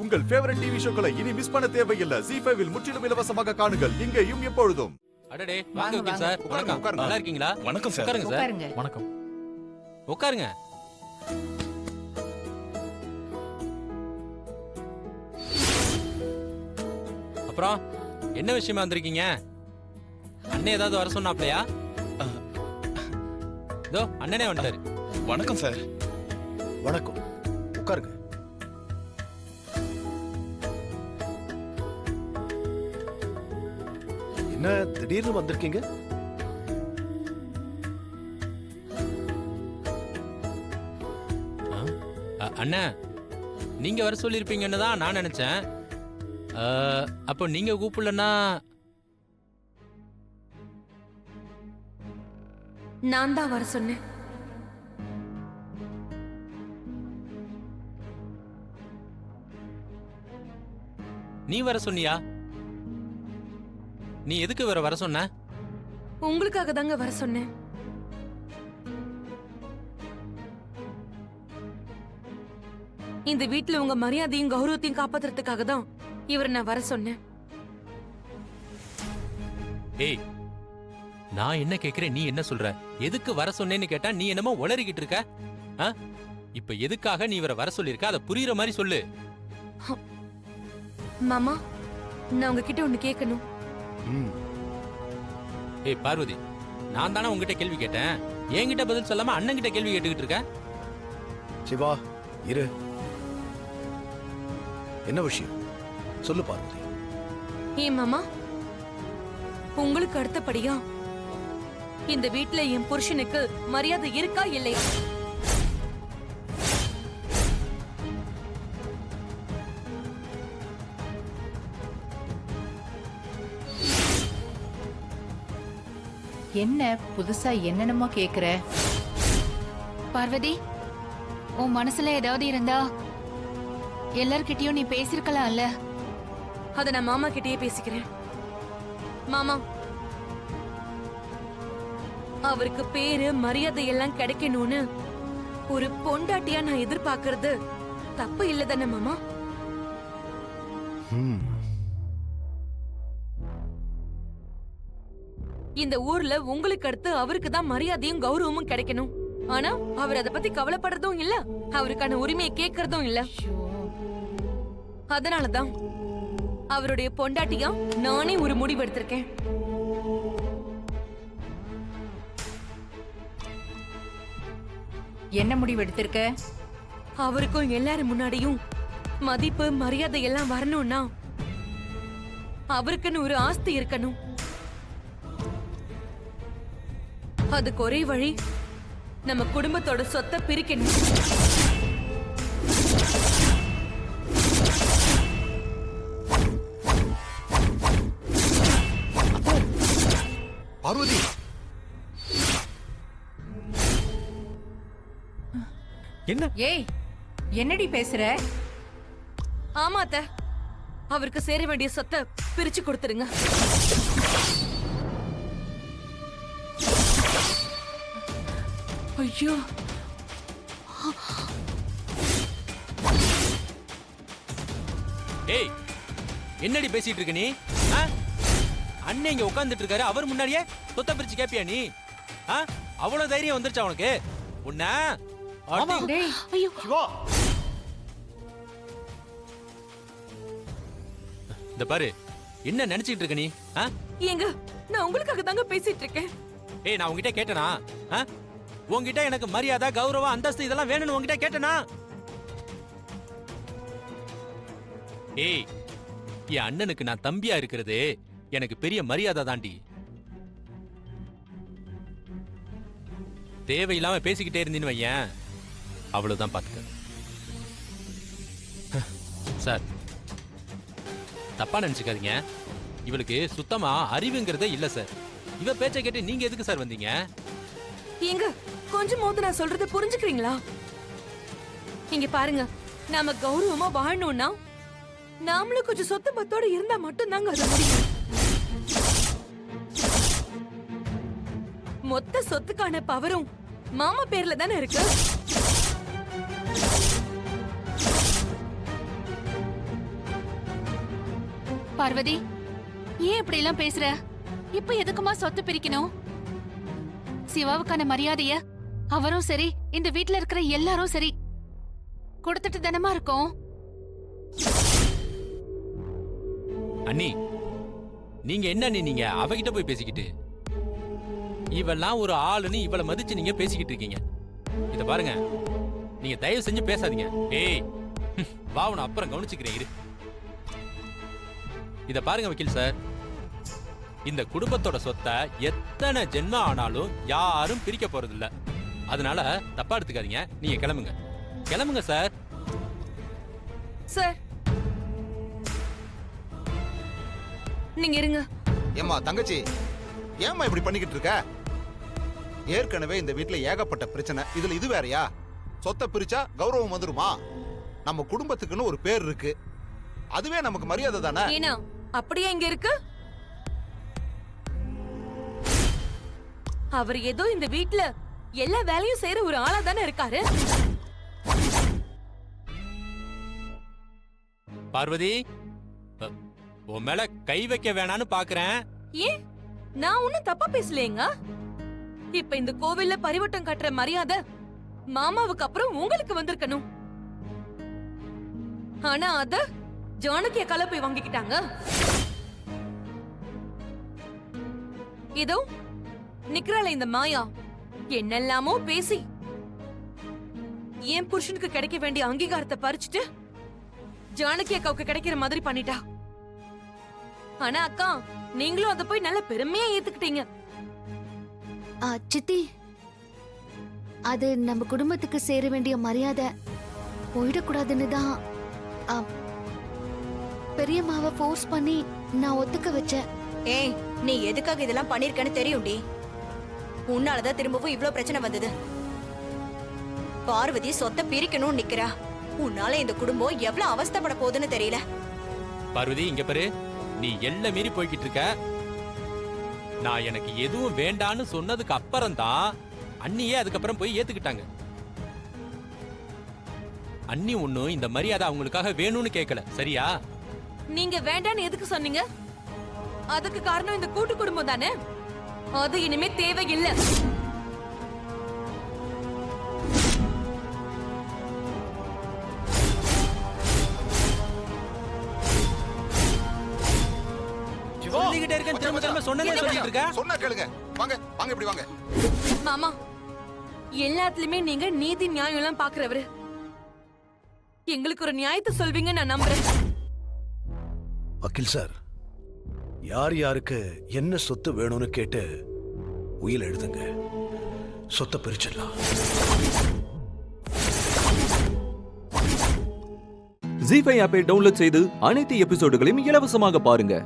உங்கள் favourite TV ஷோக்களை இனி miss பண்ண தேவையில்லை. ZEE5 இல் முற்றிலும் இலவசமாக காணுங்கள். இங்கேயும் எப்பொழுதும். அடடே வாங்க வக்கீல் சார். வணக்கம். நல்லா இருக்கீங்களா? வணக்கம் சார். உட்காருங்க சார். வணக்கம். உட்காருங்க. அப்புறம் என்ன விஷயமா வந்திருக்கீங்க? அண்ணே ஏதாவது வர சொன்னாப்லையா? இதோ அண்ணனே வந்துட்டாரு. வணக்கம் சார். வணக்கம். உட்காருங்க. என்ன திடீர்னு வந்திருக்கீங்க? அண்ணா நீங்க வர சொல்லிருப்பீங்கன்னு தான் நான் நினைச்சேன். அப்போ நீங்க கூப்பிடலன்னா நான் தான் வர சொன்னேன். நீ வர சொன்னியா? நீ எதுக்கு வர சொன்ன? உங்களுக்காக தாங்க வர சொன்னேன். இந்த வீட்டுல உங்க மரியாதையும் கௌரவத்தையும் காப்பாத்துறதுக்காக தான் இவரை நான் வர சொன்னேன். ஏய், நான் என்ன கேக்குறேன், நீ என்ன சொல்ற? எதுக்கு வர சொன்னேன்னு கேட்டா நீ என்னமோ உளறிக்கிட்டு இருக்க. இப்ப எதுக்காக நீ இவரை வர சொல்லிருக்க? அதை புரியுற மாதிரி சொல்லு. மாமா, நான் உங்ககிட்ட ஒண்ணு கேட்கணும். ஏய் பார்வதி, நான் தானே உங்ககிட்ட கேள்வி கேட்டேன். என்கிட்ட பதில் சொல்லாம அண்ணன் கிட்ட கேள்வி கேட்டுக்கிட்டு இருக்க. சிவா, இரு. என்ன விஷயம் சொல்லு பார்வதி. ஏன் மாமா, உங்களுக்கு அடுத்தபடியா இந்த வீட்டுல என் புருஷனுக்கு மரியாதை இருக்கா இல்லையா? என்ன புதுசா என்னென்னமோ கேக்குற? பார்வதி, உன் மனசுல ஏதாவது இருந்தா எல்லார்கிட்டயும் நீ பேசிருக்கலாம்ல. அத நான் மாமா கிட்டயே பேசிக்கிறேன். மாமா, அவருக்கு பேரு மரியாதை எல்லாம் கிடைக்கணும்னு ஒரு பொண்டாட்டியா நான் எதிர்பார்க்கறது தப்பு இல்ல தானே மாமா? இந்த ஊர்ல உங்களுக்கு அடுத்து அவருக்கு தான் மரியாதையும் கௌரவமும் கிடைக்கணும். ஆனா அவர் அதை பத்தி கவலைப்படுறதும் இல்ல, அவருக்கான உரிமையை கேட்கறதும் இல்ல. அதனாலதான் அவருடைய பொண்டாட்டியா நானே ஒரு முடிவு எடுத்திருக்கேன். என்ன முடிவு எடுத்திருக்க? அவருக்கும் எல்லாரும் முன்னாடியும் மதிப்பு மரியாதை எல்லாம் வரணும்னா அவருக்குன்னு ஒரு ஆஸ்தி இருக்கணும். அதுக்கு ஒரே வழி நம்ம குடும்பத்தோட சொத்தை பிரிக்கணும். பார்வதி, என்ன? ஏய், என்னடி பேசுற? ஆமா அத்தை, அவருக்கு சேர வேண்டிய சொத்தை பிரிச்சு கொடுத்துருங்க. ஐயோ, ஏய், என்னடி பேசிட்டு இருக்க நீ? அண்ணன் இங்க உட்கார்ந்துட்டு இருக்காரு, அவர் முன்னாடியே சொத்தை பிரிச்சு கேப்பியா நீ? அவ்வளவு தைரியம் வந்துருச்சா உனக்கு? உன்ன டேய், ஐயோ, சிவா, இந்த பாரு, என்ன நினைச்சிட்டு இருக்க நீ? ஏங்க, நான் உங்களுக்காக தாங்க பேசிட்டு இருக்கேன். ஏய், நான் உன்கிட்ட கேட்டனா? உன்கிட்ட எனக்கு மரியாதை கௌரவம் அந்தஸ்து இதெல்லாம் வேணும்னு உன்கிட்ட கேட்டனா? ஏய், என் அண்ணனுக்கு நான் தம்பியா இருக்கிறது எனக்கு பெரிய மரியாதை தாண்டி. தேவையில்லாம பேசிக்கிட்டே இருந்தீன்னு வையேன், அவ்வளவுதான் பாத்துக்க. சார், தப்பா நினைச்சுக்காதீங்க, இவளுக்கு சுத்தமா அறிவுங்கிறதே இல்ல சார். இவ பேச்சை கேட்டு நீங்க எதுக்கு சார் வந்தீங்க? ஏங்க, கொஞ்சமாவது நான் சொல்றது புரிஞ்சுக்கிறீங்களா? இங்க பாருங்க, நாம கௌரவமா வாழணும்னா நாமளும் கொஞ்சம் சொத்து பத்தோட இருந்தா மட்டும் தாங்க அது முடியும். மொத்த சொத்துக்கான பவரும் மாமா பேர்ல தானே இருக்கு. பார்வதி, ஏன் இப்படி எல்லாம் பேசுற? இப்ப எதுக்குமா சொத்து பிரிக்கணும்? சிவாவுக்கான மரியாதைய அவரும் சரி, இந்த வீட்ல இருக்கிற எல்லாரும் சரி கொடுத்துட்டு தானமா இருக்கோம். அண்ணி, நீங்க என்ன நீங்க அவகிட்ட போய் பேசிக்கிட்டு? இவெல்லாம் ஒரு ஆளுன்னு இவளை மதிச்சு நீங்க பேசிக்கிட்டு இருக்கீங்க. இத பாருங்க, நீங்க தயவு செஞ்சு பேசாதீங்க. ஏய், வா, உன அப்புறம் கவனிச்சுக்கிறேன் இரு. இத பாருங்க வக்கீல் சார், இந்த குடும்பத்தோட சொத்தை எத்தனை ஜென்மம் ஆனாலும் யாரும் பிரிக்க போறது இல்ல. அதனால தப்பா எடுத்துக்காதீங்க. நீங்க கிளம்புங்க, கிளம்புங்க சார். சார் நீங்க இருங்க. ஏம்மா தங்கச்சி, ஏம்மா இப்படி பண்ணிக்கிட்டு இருக்க? ஏற்கனவே இந்த வீட்ல ஏகப்பட்ட பிரச்சனை, இதுல இது வேறயா? சொத்தை பிரிச்சா கௌரவம் வந்துருமா? நம்ம குடும்பத்துக்குன்னு ஒரு பேர் இருக்கு, அதுவே நமக்கு மரியாதை தானே? ஏனா அப்படியே இங்க இருக்கு? அவர் ஏதோ இந்த வீட்ல எல்லா வேலையும் செய்யற ஒரு ஆளா தானே இருக்காரு. பார்வதி, உன் மேல கை வைக்க வேணான்னு பாக்குறேன். ஏன்? நான் ஒண்ணும் தப்பா பேசலையேங்க. இப்ப இந்த கோவில்ல பரிவட்டம் கட்டுற மரியாதை மாமாவுக்கு அப்புறம் உங்களுக்கு வந்திருக்கணும். ஆனா அத ஜானகி அக்கால போய் வாங்கிக்கிட்டாங்க. இதோ நிக்கிறாள இந்த மாயா, என்னெல்லாமோ பேசி என் புருஷனுக்கு கிடைக்க வேண்டிய அங்கீகாரத்தை பறிச்சுட்டு ஜானகி அக்காவுக்கு கிடைக்கிற மாதிரி பண்ணிட்டா. ஆனா அக்கா, நீங்களும் அத போய் நல்ல பெருமையா ஏத்துக்கிட்டீங்க. சித்தி, அது நம்ம குடும்பத்துக்கு சேர வேண்டிய மரியாதை போயிடக்கூடாதுன்னு தான் பெரியம்மாவை ஃபோர்ஸ் பண்ணி நான் ஒத்துக்க வச்சேன். ஏய், நீ எதுக்காக இதெல்லாம் பண்ணிருக்கன்னு தெரியும்டி. உன்னாலதான் திரும்பவும் இவ்ளோ பிரச்சனை வந்தது. பார்வதி சொத்தை பிரிக்கணும்னு நிக்கிறா. உன்னால இந்த குடும்பம் எவ்வளவு அவஸ்தைப்பட போகுதுன்னு தெரியல. பார்வதி, இங்க பாரு, நீ எல்லை மீறி போய்கிட்டு இருக்க. நான் எனக்கு எதுவும் வேண்டான்னு சொன்னதுக்கு அப்புறம் தான் அண்ணியே அதுக்கப்புறம் போய் ஏத்துக்கிட்டாங்க. அண்ணி ஒண்ணும் இந்த மரியாதை அவங்களுக்காக வேணும்னு கேட்கல, சரியா? நீங்க வேண்டான்னு எதுக்கு சொன்னீங்க? அதுக்கு காரணம் இந்த கூட்டு குடும்பம் தானே. அது இனிமே தேவையில்லை. சொல்லிக்கிட்டே இருக்கேன், திரும்ப திரும்ப சொன்னதே சொல்லிட்டு இருக்க. சொன்னா கேளுங்க. வாங்க வாங்க, இப்படி வாங்க. மாமா, எல்லாத்துலயுமே நீங்க நீதி நியாயம் எல்லாம் பாக்குறவரு. எங்களுக்கு ஒரு நியாயத்தை சொல்வீங்க நான் நம்புறேன். வக்கீல் சார், யார் யாருக்கு என்ன சொத்து வேணும்னு கேட்டு உயில் எழுதுங்க. சொத்தை பிரிச்சிடலாம். ஜீ5 ஆப்பை டவுன்லோட் செய்து அனைத்து எபிசோடுகளையும் இலவசமாக பாருங்க.